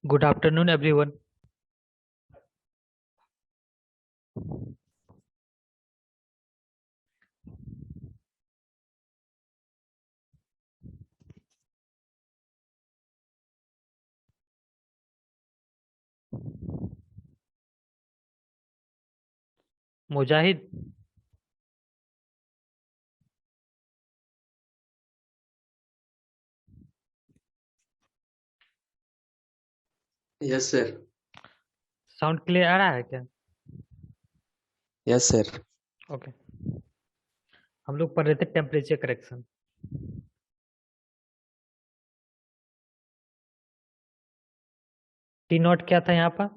Good afternoon, everyone. मुजाहिद, yes sir. Sound clear आ रहा है क्या? Yes sir. ओके। हम लोग पढ़ रहे थे टेम्परेचर करेक्शन। टी नॉट क्या था यहाँ पर?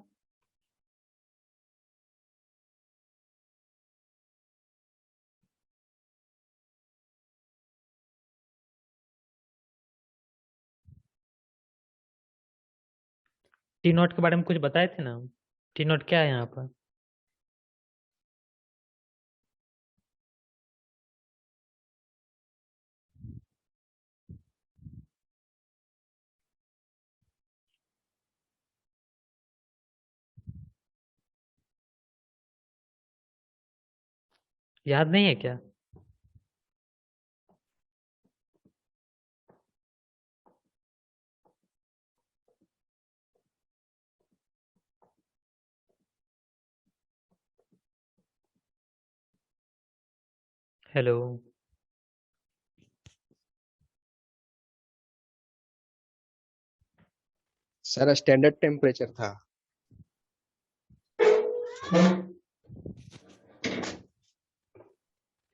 टी नॉट के बारे में कुछ बताए थे ना? टी नॉट क्या है यहाँ पर? याद नहीं है क्या? हेलो। सर स्टैंडर्ड टेम्परेचर था।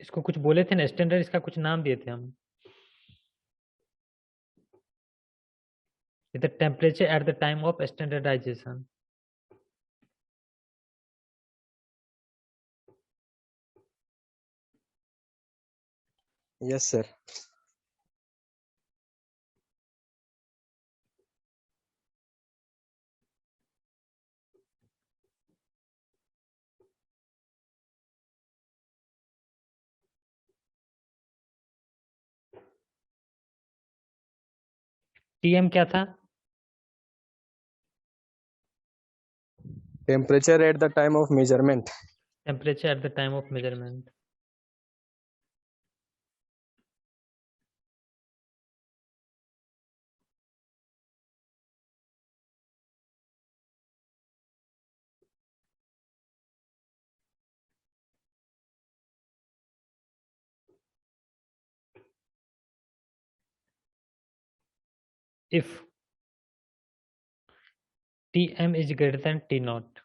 इसको कुछ बोले थे ना, स्टैंडर्ड, इसका कुछ नाम दिए थे हम। इधर temperature at the time of standardisation. Yes sir. TM क्या था? Temperature at the time of measurement. Temperature at the time of measurement. If TM is greater than T not,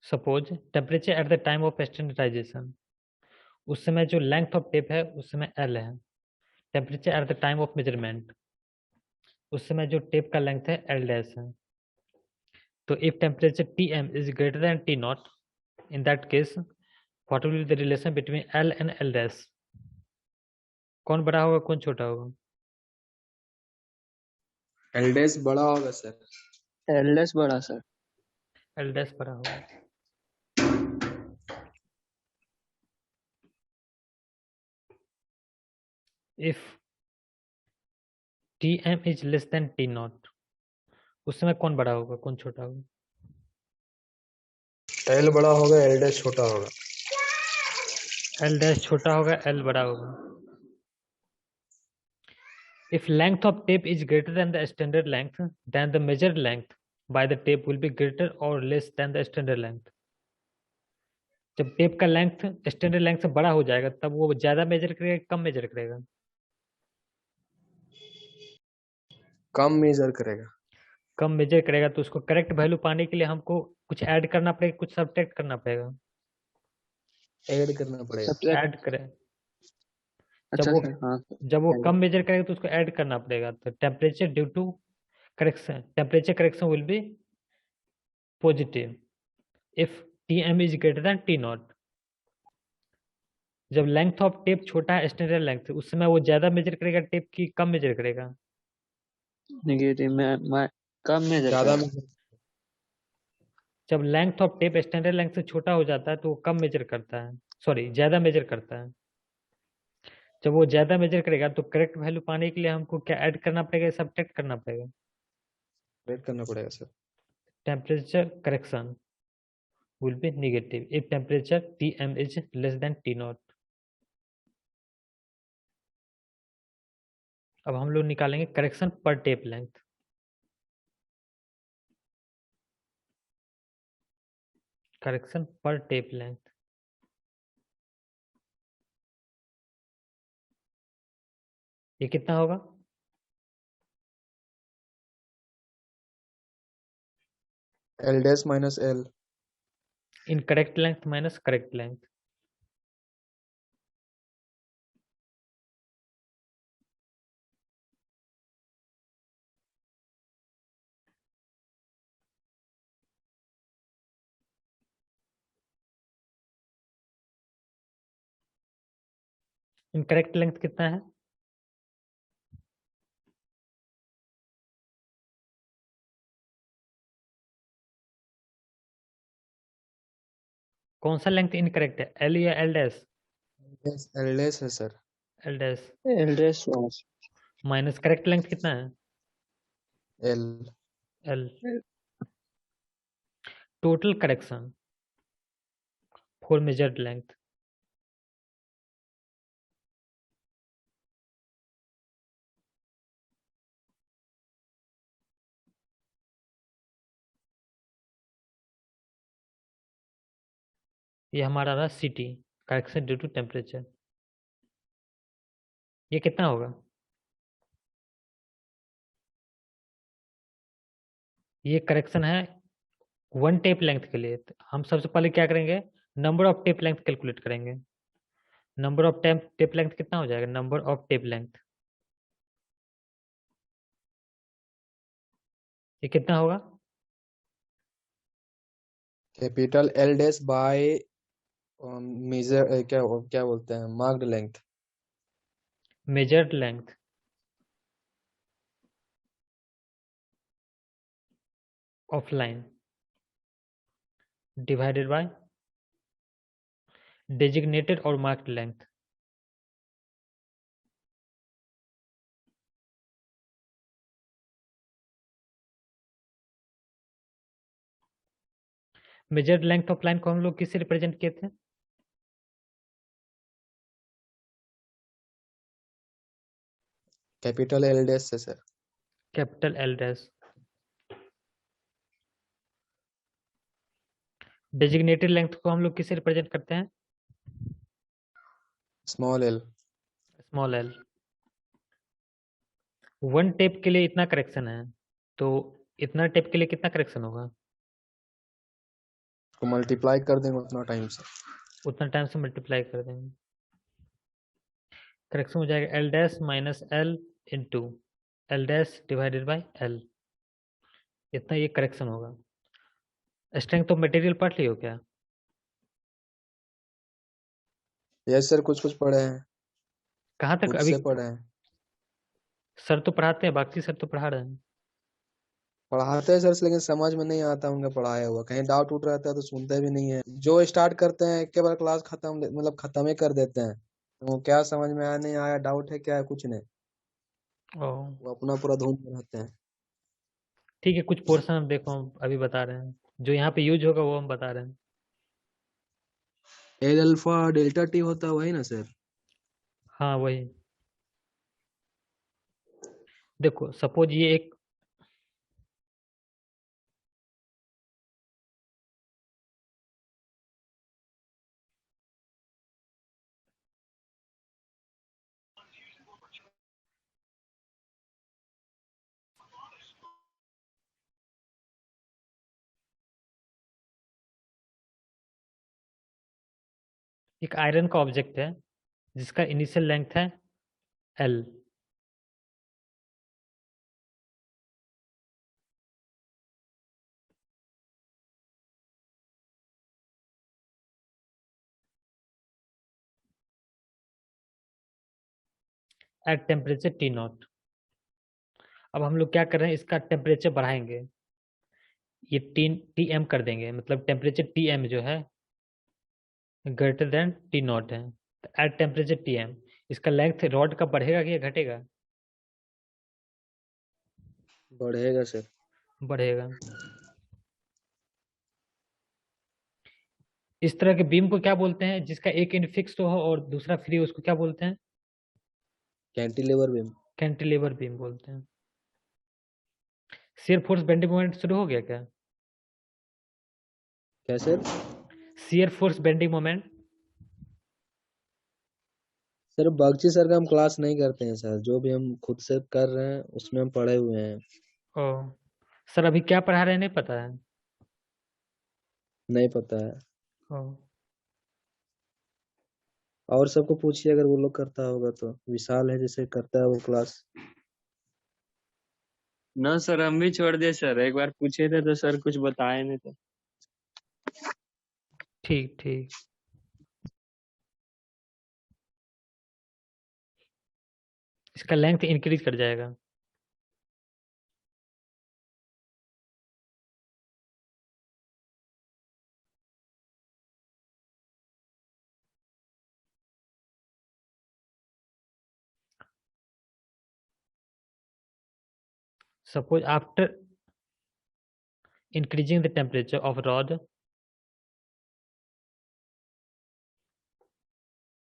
suppose temperature at the time of standardisation, उस समय जो length of tape है उस समय L है। Temperature at the time of measurement, उस समय जो टेप का लेंथ है एल डैश है। तो if temperature T M is greater than T not, in that case what will be the relation between L and L dash? कौन बड़ा होगा, कौन छोटा होगा? एलडेस बड़ा होगा सर। एलडेस बड़ा सर। एल डैश बड़ा होगा। If T M is less than T not, उस समय कौन बड़ा होगा, कौन छोटा होगा? एल बड़ा होगा, एलडेस छोटा होगा। एल डैश छोटा होगा, एल बड़ा होगा। If length of tape is greater than the standard length, then the measured length by the tape will be greater or less than the standard length. जब टेप का लेंथ स्टैंडर्ड लेंथ से बड़ा हो जाएगा तब वो ज्यादा मेजर करेगा, कम मेजर करेगा? कम मेजर करेगा। कम मेजर करेगा, तो उसको करेक्ट वैल्यू पाने के लिए हमको कुछ ऐड करना पड़ेगा, कुछ सब्ट्रैक्ट करना पड़ेगा। ऐड करना पड़ेगा। ऐड करें। जब अच्छा वो सर, हाँ जब वो सर। कम मेजर करेगा तो उसको ऐड करना पड़ेगा। तो temperature due to correction, temperature correction will be positive if T M is greater than T not. जब लेंथ ऑफ टेप छोटा है स्टैंडर्ड लेंथ से, उस समय वो ज्यादा मेजर करेगा टेप की कम मेजर करेगा? नेगेटिव में कम मेजर ज्यादा करेगा। जब length of tape standard length से छोटा हो जाता है तो वो कम मेजर करता है, सॉरी ज्यादा मेजर करता है। जब वो ज्यादा मेजर करेगा तो करेक्ट वैल्यू पाने के लिए हमको क्या ऐड करना पड़ेगा, सब्ट्रैक्ट करना पड़ेगा? वेट करना पड़ेगा sir. temperature correction will be negative if temperature Tm is less than T naught. अब हम लोग निकालेंगे correction per tape length. Correction per tape length ये कितना होगा? L dash minus L. Incorrect length minus correct length. Incorrect length कितना है? कौन सा लेंथ इनकरेक्ट है, एल या एल डैश? एल डैश है sir. L dash L dash minus correct length कितना है? L. L. Total correction for measured length ये हमारा रहा सीटी, करेक्शन ड्यू टू टेम्परेचर। ये कितना होगा? ये करेक्शन है वन टेप लेंथ के लिए। तो हम सबसे पहले क्या करेंगे, number of tape length calculate करेंगे। नंबर ऑफ टेप लेंथ कितना हो जाएगा? नंबर ऑफ टेप लेंथ ये कितना होगा? Capital L dash by measure क्या क्या बोलते हैं, marked length. Measured length of line divided by designated और marked length. Measured length of line को हम लोग किससे रिप्रेजेंट किए थे? कैपिटल एल डैश से sir. Capital L dash. Designated length को हम लोग किससे रिप्रेजेंट करते हैं? Small L. Small L. One tape के लिए इतना करेक्शन है, तो इतना टेप के लिए कितना करेक्शन होगा? को मल्टीप्लाई कर देंगे उतना टाइम से। उतना टाइम से मल्टीप्लाई कर देंगे। करेक्शन हो जाएगा L dash minus L into L dash divided by L. इतना ये करेक्शन होगा। स्ट्रेंथ ऑफ मटेरियल पढ़ लियो क्या? यस सर, कुछ कुछ पढ़े हैं, कहाँ तक खुद अभी? से पढ़े हैं। सर तो पढ़ाते हैं, बाकी सर तो पढ़ा रहे हैं। पढ़ाते हैं सर, लेकिन समझ में नहीं आता उनका पढ़ाया हुआ। कहीं डाउट उठ रहता है तो सुनते भी नहीं है। जो स्टार्ट करते हैं एक के बार क्लास खत्म, मतलब खत्म ही कर देते हैं। तो वो क्या समझ में आया नहीं आया, डाउट है क्या है, कुछ नहीं। ओह वो अपना पूरा धुन में रहते हैं। ठीक है, कुछ पोर्शन हम देखो हम अभी बता रहे हैं, जो यहाँ पे यूज होगा वो हम बता रहे हैं। एल अल्फा डेल्टा टी होता है वही ना सर? हाँ वही। देखो सपोज ये एक एक आयरन का ऑब्जेक्ट है जिसका इनिशियल लेंथ है L. At temperature T not. अब हम लोग क्या कर रहे हैं, इसका टेम्परेचर बढ़ाएंगे। ये टी एम कर देंगे, मतलब टेम्परेचर टी एम जो है ग्रेटर देन टी नॉट है। एट टेम्परेचर टी एम इसका लेंथ रॉड का बढ़ेगा कि या घटेगा? बढ़ेगा सर। बढ़ेगा। इस तरह के बीम को क्या बोलते हैं, जिसका एक एंड फिक्स हो और दूसरा फ्री, उसको क्या बोलते हैं? Cantilever beam. कैंटिलीवर बीम बोलते हैं। शियर फोर्स बेंडिंग मोमेंट शुरू हो गया क्या? क्या sir? Shear force bending moment. Sir Bagchi sir का हम क्लास नहीं करते हैं सर, जो भी हम खुद से कर रहे हैं उसमें हम पढ़े हुए हैं। ओ सर, अभी क्या पढ़ा रहे हैं नहीं पता है? नहीं पता है। ओ और सबको पूछिए अगर वो लोग करता होगा तो। विशाल है जैसे करता है वो क्लास। ना सर, हम भी छोड़ दिए सर, एक बार पूछे थे तो सर कुछ बताए नहीं थे। ठीक ठीक। इसका लेंथ इंक्रीज कर जाएगा। Suppose after increasing the temperature of rod,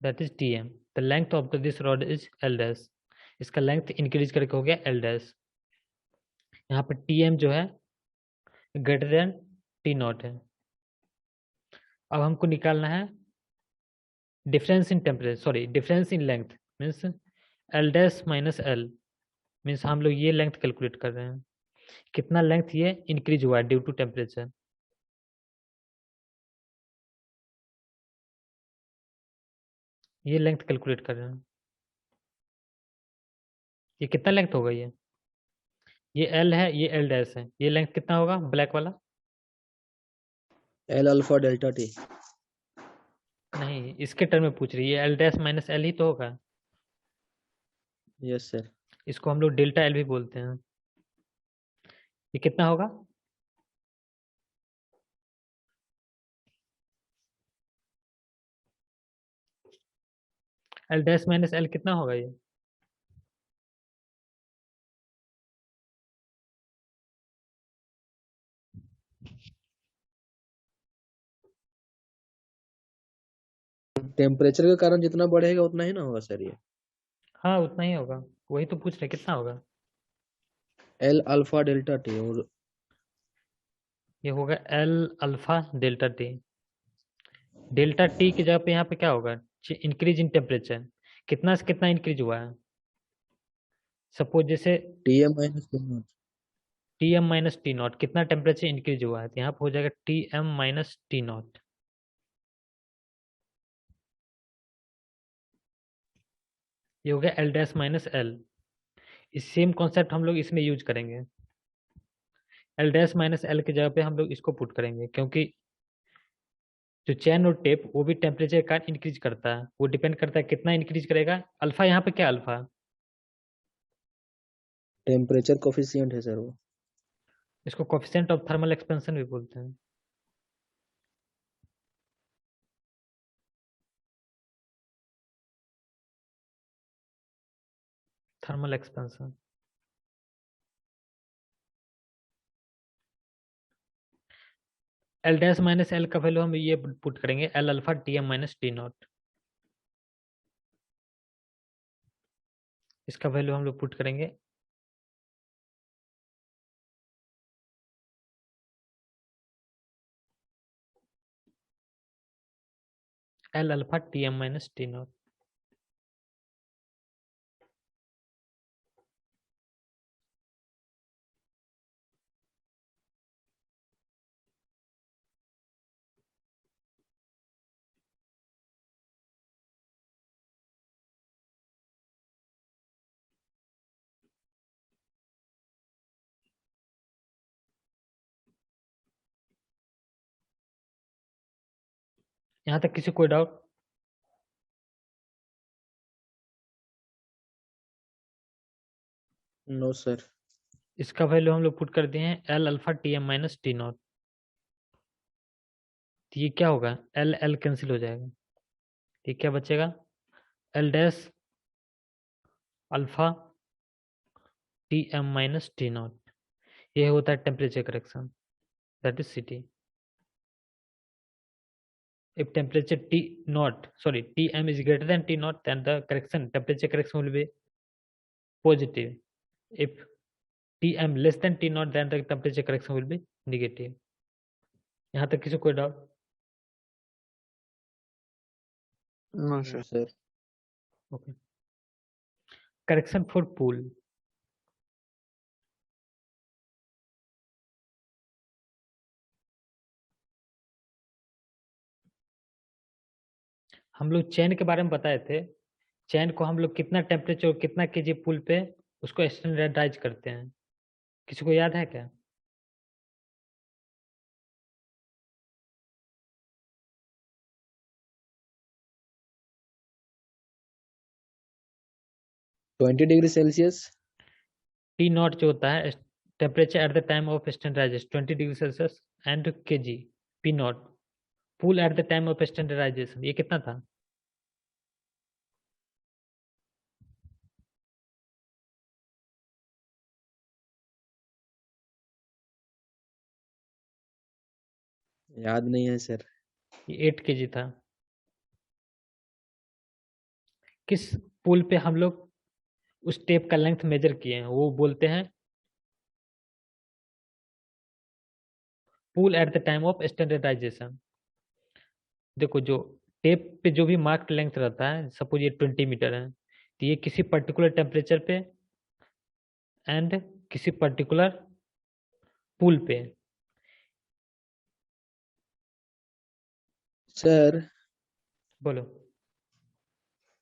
that is Tm, the length of this rod is L dash. इसका लेंथ इंक्रीज करके हो गया L dash। यहाँ पर Tm जो है ग्रेटर देन T नॉट है। अब हमको निकालना है difference in temperature, sorry difference in length, means L dash minus L, means हम लोग ये लेंथ कैलकुलेट कर रहे हैं, कितना लेंथ ये इंक्रीज हुआ है ड्यू टू टेम्परेचर। ये लेंथ कैलकुलेट कर रहे हैं। ये कितना लेंथ होगा ये L है, ये L डैश है, ये लेंथ कितना होगा ब्लैक वाला? L alpha delta T. नहीं, इसके टर्म में पूछ रही है, L डैश माइनस L ही तो होगा। Yes sir. इसको हम लोग डेल्टा L भी बोलते हैं। ये कितना होगा? L डैश माइनस L कितना होगा ये? टेम्परेचर के कारण जितना बढ़ेगा उतना ही ना होगा सर ये। हाँ उतना ही होगा, वही तो पूछ रहे कितना होगा। L alpha delta T. और ये होगा L alpha delta T. Delta T की जगह पे यहाँ पे क्या होगा? इंक्रीज इन टेम्परेचर, कितना से कितना इंक्रीज हुआ है? सपोज जैसे T M minus T not. T M minus T not, कितना टेम्परेचर इंक्रीज हुआ है, तो यहाँ पे हो जाएगा T M minus T not. ये हो गया L डैश माइनस L। इस सेम कॉन्सेप्ट हम लोग इसमें यूज करेंगे। L डैश माइनस L की जगह पे हम लोग इसको पुट करेंगे, क्योंकि जो चैन और टेप वो भी टेम्परेचर का इंक्रीज करता है, वो डिपेंड करता है कितना इंक्रीज करेगा। अल्फा यहाँ पे क्या अल्फा? टेम्परेचर कोफिशिएंट है सर वो। इसको कोफिशिएंट ऑफ थर्मल एक्सपेंशन भी बोलते हैं। Thermal expansion. L dash minus L का वैल्यू हम ये पुट करेंगे, L alpha T M minus T not. इसका वैल्यू हम लोग पुट करेंगे L alpha T M minus T not. यहाँ तक किसी कोई डाउट? No sir. इसका वैल्यू हम लोग पुट कर दिए हैं L alpha T M minus T not. तो ये क्या होगा, L L कैंसिल हो जाएगा, ये क्या बचेगा? L dash alpha T M minus T not. ये होता है temperature correction, that is CT. If temperature T naught, sorry, Tm is greater than T naught, then the temperature correction will be positive. If Tm less than T naught, then the temperature correction will be negative. यहाँ तक किसी कोई doubt? No sir. Sir okay. Correction for pull. हम लोग चैन के बारे में बताए थे. चैन को हम लोग कितना टेम्परेचर और कितना केजी पूल पे उसको स्टैंडर्डाइज करते हैं. किसी को याद है क्या? Twenty degree Celsius. T not जो होता है temperature at the time of standardisation 20 degree Celsius and kg. P not pull at the time of standardisation ये कितना था? याद नहीं है सर. ये 8 केजी था. किस पुल पे हम लोग उस टेप का लेंथ मेजर किए हैं वो बोलते हैं pull at the time of standardisation. देखो जो टेप पे जो भी मार्क्ड लेंथ रहता है, सपोज ये 20 मीटर है, तो ये किसी पर्टिकुलर टेम्परेचर पे एंड किसी पर्टिकुलर पुल पे. सर बोलो.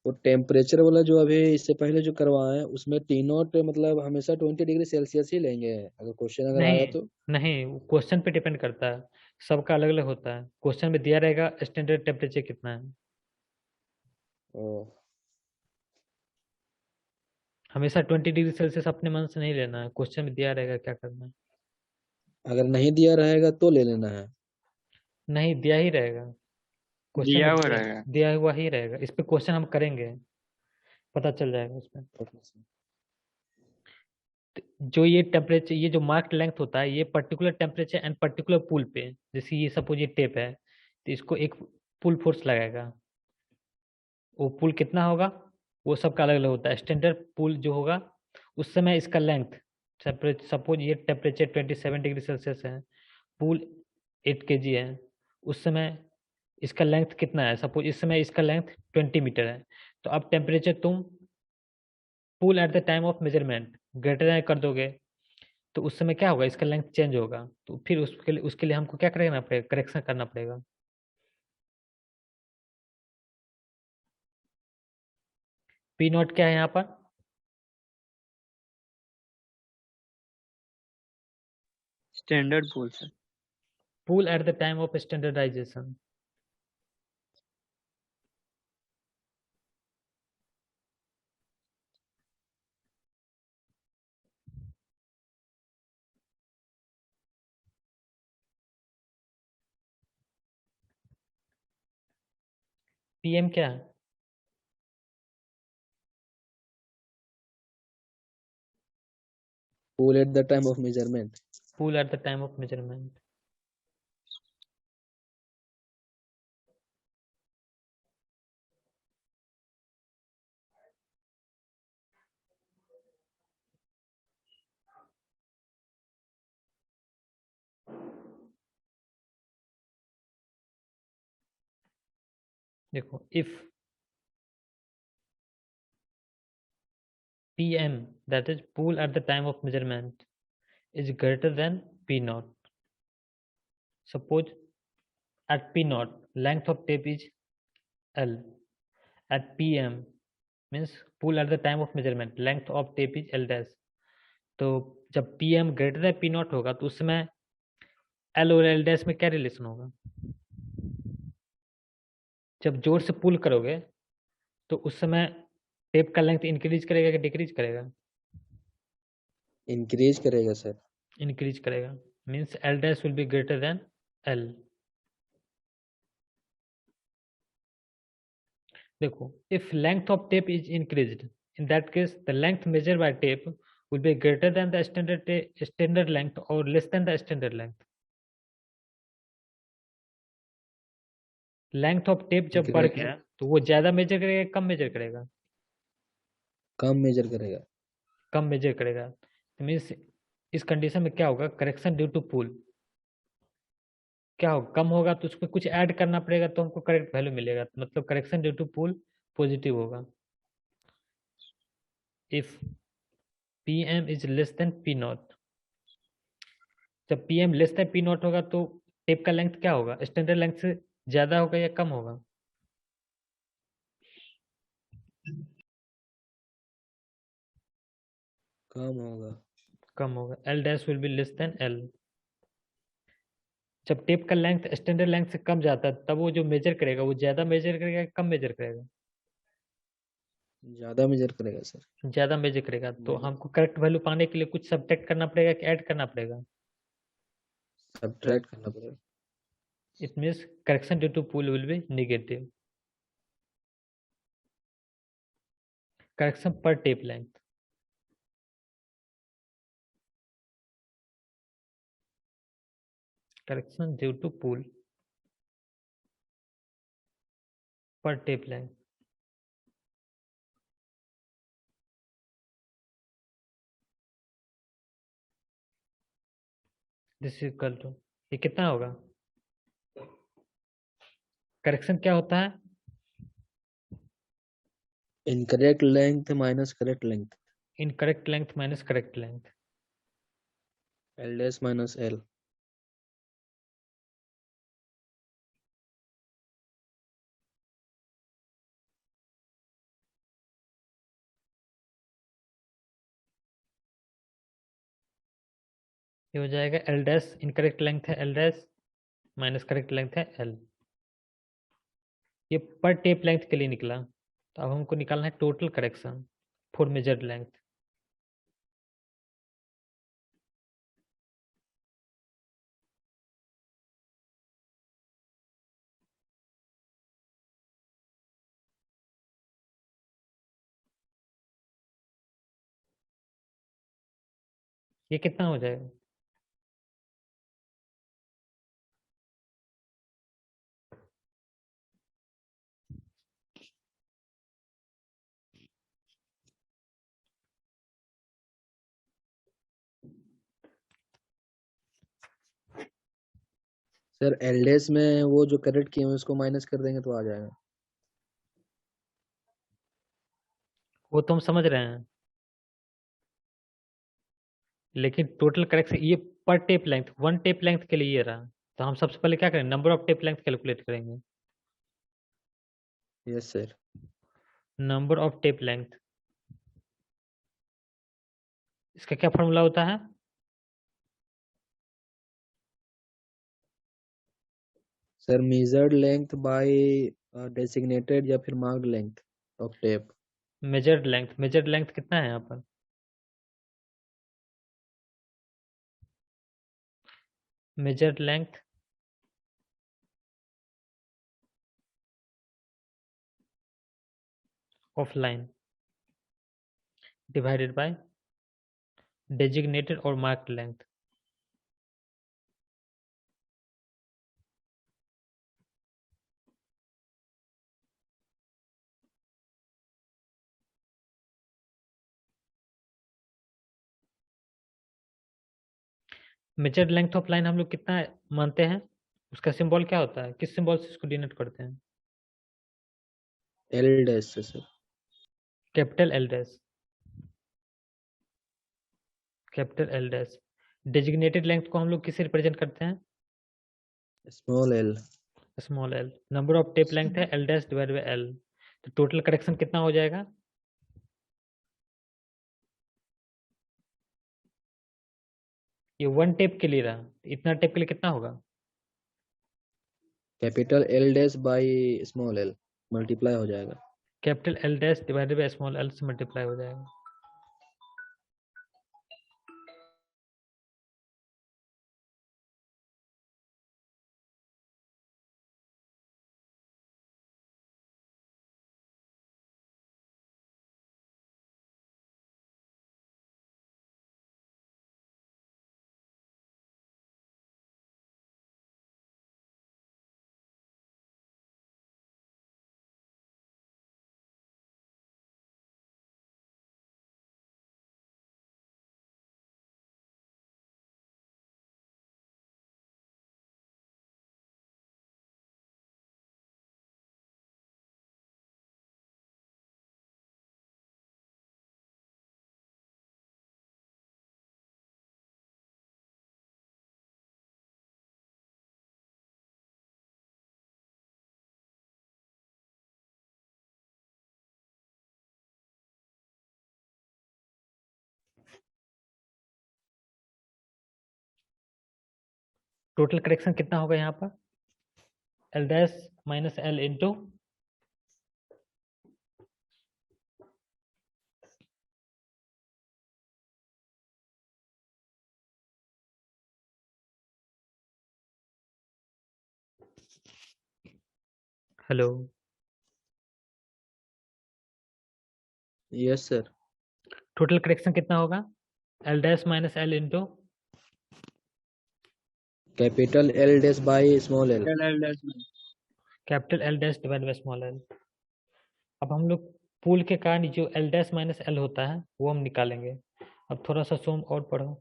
वो टेम्परेचर वाला जो अभी इससे पहले जो करवाए उसमें टी नॉट मतलब हमेशा 20 डिग्री सेल्सियस ही लेंगे अगर क्वेश्चन अगर आया नहीं तो. नहीं, क्वेश्चन पे डिपेंड करता है. सबका अलग अलग होता है. क्वेश्चन में दिया रहेगा स्टैंडर्ड टेम्परेचर कितना है. ओ, हमेशा 20 डिग्री सेल्सियस अपने मन से नहीं लेना है. क्वेश्चन में दिया रहेगा क्या करना है. अगर नहीं दिया रहेगा तो ले लेना है. नहीं दिया ही रहेगा. क्वेश्चन दिया में हुआ रहेगा. दिया हुआ ही रहेगा. इस पे क्वेश्चन हम करेंगे, पता चल जाएगा उसमें. जो ये टेम्परेचर, ये जो मार्क्ड लेंथ होता है, ये पर्टिकुलर टेम्परेचर एंड पर्टिकुलर पुल पे, जैसे ये सपोज ये टेप है, तो इसको एक पुल फोर्स लगाएगा. वो पुल कितना होगा वो सबका अलग अलग होता है. स्टैंडर्ड पुल जो होगा उस समय इसका लेंथ, सपोज ये टेम्परेचर 27 डिग्री सेल्सियस है, पुल 8 केजी है, उस समय इसका लेंथ कितना है? सपोज इस समय इसका लेंथ 20 मीटर है. तो अब टेम्परेचर तुम pull at the time of measurement greater than कर दोगे, तो उस समय क्या होगा? इसका लेंथ चेंज होगा. तो फिर उसके लिए हमको क्या करना पड़ेगा? करेक्शन करना पड़ेगा. पी नॉट क्या है यहाँ पर? Standard pull sir. Pull at the time of standardisation. PM क्या है? Pull at the time of measurement. Pull at the time of measurement. देखो if PM, that is pool at the time of measurement, is greater than P naught. Suppose at P naught length of tape is L. At PM means pool at the time of measurement length of tape is L dash. तो जब PM greater than P naught होगा तो उस समय L और L dash में क्या relation होगा? जब जोर से पुल करोगे तो उस समय टेप का लेंथ इंक्रीज करेगा कि डिक्रीज करेगा? इंक्रीज करेगा सर. इंक्रीज करेगा. Means L dash will be greater than L. देखो if length of tape is increased, in that case the length measured by tape will be greater than the standard length or less than the standard length. Length of tape जब बढ़ गया तो वो ज्यादा major करेगा कम major करेगा? कम major करेगा। कम major करेगा। तो मीन्स इस कंडीशन में क्या होगा, करेक्शन ड्यू टू पुल क्या होगा, कम होगा तो उसमें कुछ ऐड करना पड़ेगा तो हमको करेक्ट वैल्यू मिलेगा, तो मतलब correction due to pull positive होगा। If PM is less than P naught, जब PM less than P naught होगा तो टेप का लेंथ क्या होगा, स्टैंडर्ड लेंथ से ज्यादा होगा या कम होगा? कम होगा। कम होगा। L dash will be less than L. जब टेप का लेंथ स्टैंडर्ड लेंथ से कम जाता है तब वो जो मेजर करेगा वो ज्यादा मेजर करेगा या कम मेजर करेगा? ज्यादा मेजर करेगा सर। ज्यादा मेजर करेगा। तो हमको करेक्ट वैल्यू पाने के लिए कुछ सब्ट्रैक्ट करना पड़ेगा कि ऐड करना पड़ेगा? सब्ट्रैक्ट करना पड़ेगा। It means correction due to pull will be negative. Correction per tape length, correction due to pull per tape length. This is equal to, ये कितना होगा? करेक्शन क्या होता है? Incorrect length minus correct length. Incorrect length minus correct length. L dash minus L. ये हो जाएगा L dash, incorrect length है L dash minus correct length है एल। ये पर टेप लेंथ के लिए निकला। तो अब हमको निकालना है total correction for measured length. ये कितना हो जाएगा? सर एल डैश में वो जो करेक्ट किए हैं उसको माइनस कर देंगे तो आ जाएगा। वो तो हम समझ रहे हैं, लेकिन टोटल करेक्शन ये per tape length, one tape length के लिए ये रहा। तो हम सबसे पहले क्या करें, number of tape length calculate करेंगे। Yes sir. Number of tape length, इसका क्या फॉर्मूला होता है? Sir measured length by designated या फिर marked length of tape. Measured length, measured length कितना है यहाँ पर? Measured length of line divided by designated और marked length. Measured length of line हम लोग कितना मानते हैं, उसका सिंबल क्या होता है, किस सिंबल से इसको डिनोट करते हैं? एल डैश से sir. Capital L dash, capital L dash. Designated length को हम लोग किससे रिप्रेजेंट करते हैं? Small L. Small L. Number of tape length है L dash divide by L. तो टोटल करेक्शन कितना हो जाएगा? ये वन टेप के लिए रहा, इतना टेप के लिए कितना होगा? Capital L dash by small L multiply हो जाएगा। Capital L dash divided by small L से मल्टीप्लाई हो जाएगा। टोटल करेक्शन कितना होगा यहाँ पर? L dash minus L into hello yes sir. Total correction कितना होगा? L dash minus L into capital L dash by small L. Capital L dash divide by small L. अब हम लोग पूल के कारण जो एल डैश माइनस एल होता है वो हम निकालेंगे। अब थोड़ा सा सूम और पढ़ो।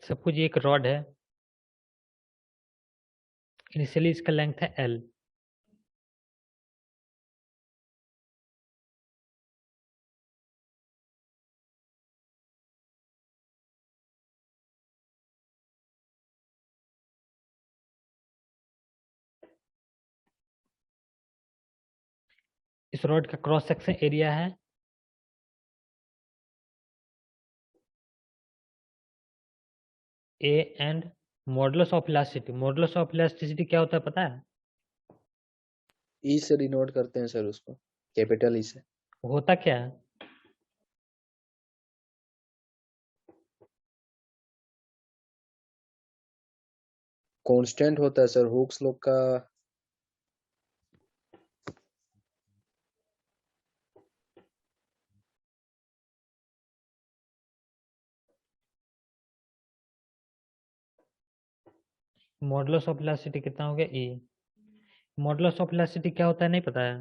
सब कुछ एक रॉड है। इनिशियली इसका लेंथ है एल। इस रॉड का क्रॉस सेक्शन एरिया है A and modulus of elasticity. Modulus of elasticity क्या होता है पता है? ई से डिनोट करते हैं सर उसको, कैपिटल ई से। होता क्या है? कांस्टेंट होता है सर, हुक्स लॉ का। मॉडुलस ऑफ इलास्टिसिटी कितना हो गया? ई। मॉडुलस ऑफ इलास्टिसिटी क्या होता है नहीं पता है?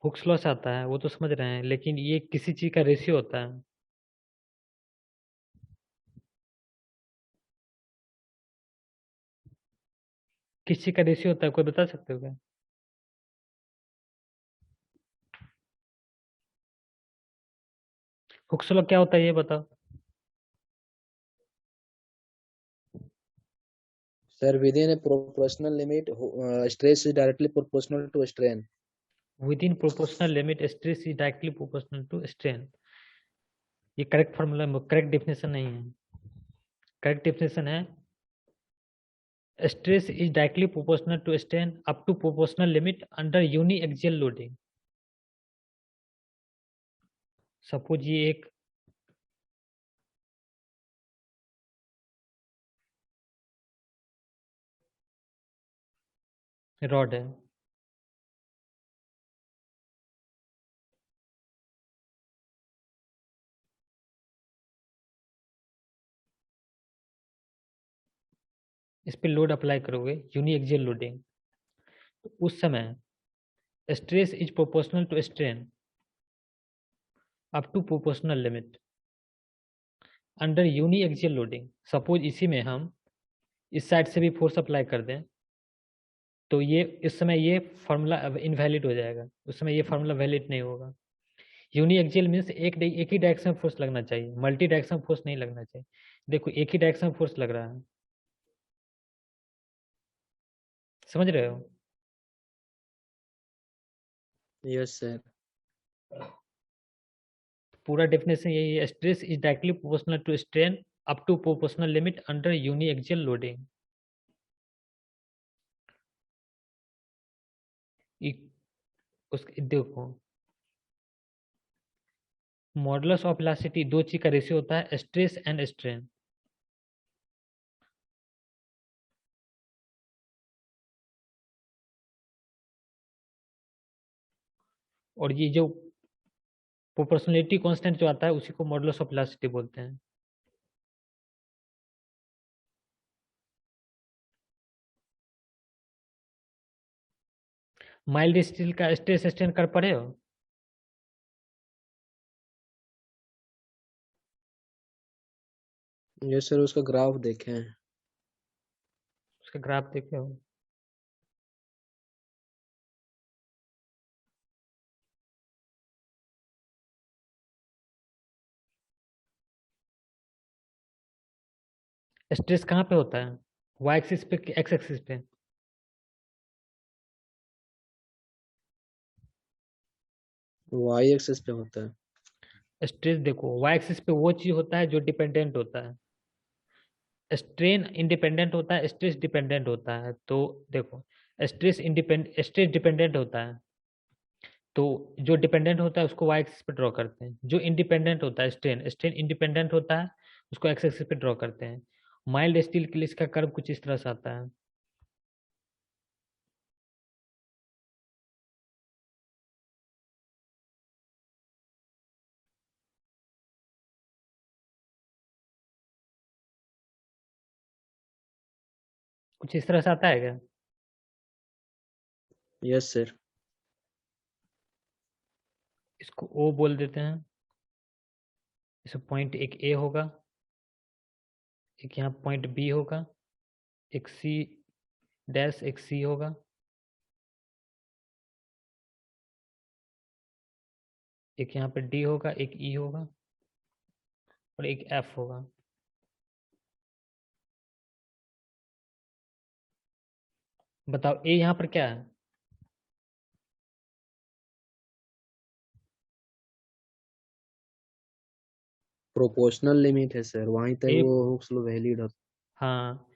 हुक्स लॉ से आता है, वो तो समझ रहे हैं, लेकिन ये किसी चीज का रेशियो होता है। किस चीज का रेशियो होता है, कोई बता सकते हो क्या? हुक्स लॉ क्या होता है ये बताओ। Sir within a proportional limit, stress is directly proportional to strain. Within proportional limit stress is directly proportional to strain. ये करेक्ट फॉर्मूला, करेक्ट डेफिनेशन नहीं है। करेक्ट डेफिनेशन है stress is directly proportional to strain up to proportional limit under uniaxial loading। Suppose ये एक rod है, इस पे load apply करोगे यूनिएक्सियल लोडिंग, तो उस समय stress is proportional to strain up to proportional limit under uniaxial loading. Suppose इसी में हम इस साइड से भी फोर्स अप्लाई कर दें तो ये इस समय ये फार्मूला इनवैलिड हो जाएगा, उस समय ये फार्मूला वैलिड नहीं होगा। यूनी एक्सियल मीन्स एक ही डायरेक्शन फोर्स लगना चाहिए, मल्टी डायरेक्शन फोर्स नहीं लगना चाहिए। देखो एक ही डायरेक्शन फोर्स लग रहा है, समझ रहे हो? Yes sir. पूरा डेफिनेशन यही है, stress is directly proportional to strain up to proportional limit under uniaxial loading. उसके देखो मॉडुलस ऑफ इलास्टिसिटी दो चीज का रेशियो होता है, स्ट्रेस एंड स्ट्रेन। और ये जो प्रोपोर्शनलिटी कांस्टेंट जो आता है उसी को मॉडुलस ऑफ इलास्टिसिटी बोलते हैं। माइल्ड स्टील का स्ट्रेस स्ट्रेन कर पड़े हो? यस सर, उसका ग्राफ देखे हैं। उसका ग्राफ देखे हो? स्ट्रेस कहाँ पे होता है, वाई एक्सिस पे कि एक्स एक्सिस पे? वाई एक्सिस पे होता है। स्ट्रेस देखो वाई एक्सिस पे वो चीज होता है जो डिपेंडेंट होता है, स्ट्रेन इंडिपेंडेंट होता है, स्ट्रेस डिपेंडेंट होता है। तो देखो स्ट्रेस डिपेंडेंट होता है, तो जो डिपेंडेंट होता है उसको वाई एक्सिस पे ड्रॉ करते हैं, जो इंडिपेंडेंट होता है स्ट्रेन स्ट्रेन इंडिपेंडेंट होता है उसको एक्स एक्सिस पे ड्रॉ करते हैं। माइल्ड स्टील के लिए इसका कर्व कुछ इस तरह से आता है। कुछ इस तरह से आता है क्या? Yes sir. इसको ओ बोल देते हैं, इस पॉइंट एक ए होगा, एक यहाँ पॉइंट बी होगा, एक सी डैश एक सी होगा, एक यहाँ पे डी होगा, एक ई होगा और एक एफ होगा। बताओ ए यहाँ पर क्या है? प्रोपोर्शनल लिमिट है सर, वहीं तक ए वो हुक्स लो वैलिड होता हाँ,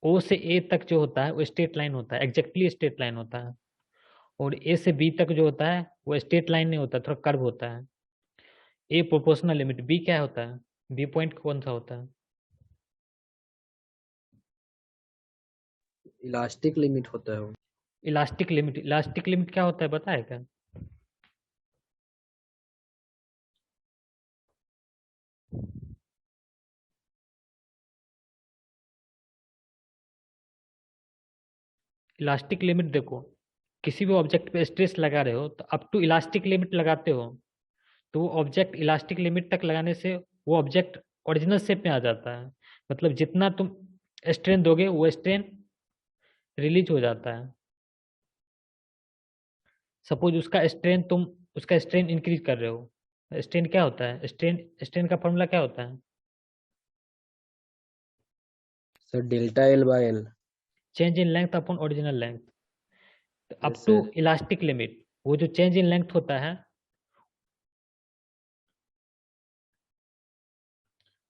ओ से ए तक जो होता है वो स्ट्रेट लाइन होता है, एग्जैक्टली स्ट्रेट लाइन होता है। और ए से बी तक जो होता है वो स्ट्रेट लाइन नहीं होता, थोड़ा कर्व होता है। ए प्रोपोर्शनल लिमिट, बी क्या होता है, बी पॉइंट कौन सा होता है? है। इलास्टिक लिमिट होता है वो। इलास्टिक लिमिट क्या होता है पता है क्या? इलास्टिक लिमिट देखो, किसी भी ऑब्जेक्ट पे स्ट्रेस लगा रहे हो तो अप टू इलास्टिक लिमिट लगाते हो, तो वो ऑब्जेक्ट इलास्टिक लिमिट तक लगाने से वो ऑब्जेक्ट ओरिजिनल शेप में आ जाता है। मतलब जितना तुम स्ट्रेन दोगे वो स्ट्रेन रिलीज हो जाता है। सपोज उसका स्ट्रेन इंक्रीज कर रहे हो, स्ट्रेन क्या होता है, स्ट्रेन स्ट्रेन का फॉर्मूला क्या होता है? Sir delta L by L. Change in length upon original length. Up yes to sir. Elastic limit वो जो चेंज इन लेंथ होता है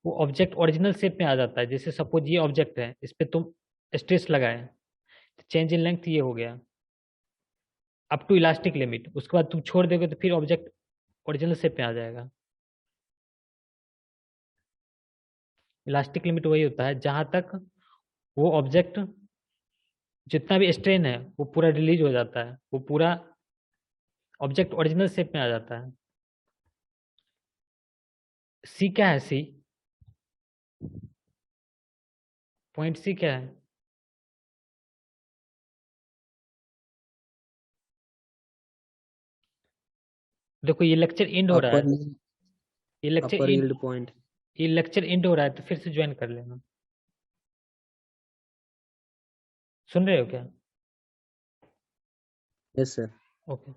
वो ऑब्जेक्ट ओरिजिनल शेप में आ जाता है। जैसे सपोज ये ऑब्जेक्ट है, इस पे तुम स्ट्रेस लगाए, चेंज इन लेंथ ये हो गया अप टू इलास्टिक लिमिट। उसके बाद तुम छोड़ दोगे तो फिर ऑब्जेक्ट ओरिजिनल शेप में आ जाएगा। इलास्टिक लिमिट वही होता है जहां तक वो ऑब्जेक्ट जितना भी स्ट्रेन है वो पूरा रिलीज हो जाता है, वो पूरा ऑब्जेक्ट ओरिजिनल शेप में आ जाता है। सी क्या है, सी पॉइंट सी क्या है? देखो ये लेक्चर एंड हो रहा अपर है, ये lecture upper and yield point. ये लेक्चर एंड हो रहा है तो फिर से ज्वाइन कर लेना। सुन रहे हो क्या? Yes sir. ओके।